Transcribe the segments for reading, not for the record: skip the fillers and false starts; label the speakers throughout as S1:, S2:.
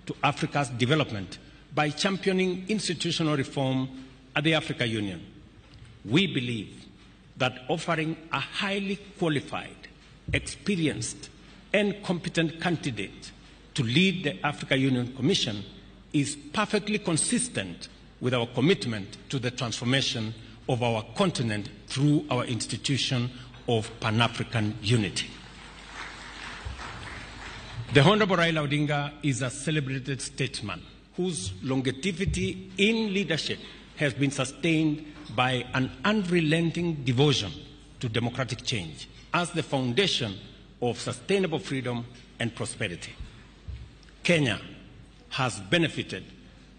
S1: to Africa's development by championing institutional reform at the African Union. We believe that offering a highly qualified, experienced, and competent candidate to lead the African Union Commission is perfectly consistent with our commitment to the transformation of our continent through our institution of Pan-African unity. The Honorable Raila Odinga is a celebrated statesman whose longevity in leadership has been sustained by an unrelenting devotion to democratic change as the foundation of sustainable freedom and prosperity. Kenya has benefited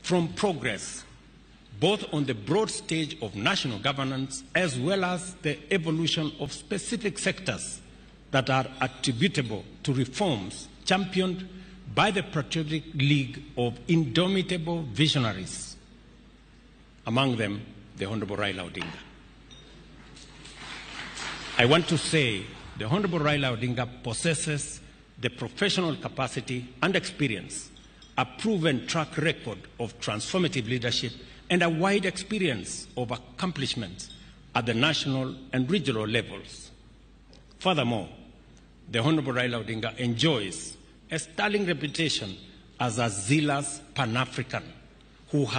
S1: from progress both on the broad stage of national governance as well as the evolution of specific sectors that are attributable to reforms championed by the Patriotic League of indomitable visionaries, among them the Honorable Raila Odinga. I want to say the Honorable Raila Odinga possesses the professional capacity and experience, a proven track record of transformative leadership, and a wide experience of accomplishments at the national and regional levels. Furthermore, the Honorable Raila Odinga enjoys a sterling reputation as a zealous Pan-African who has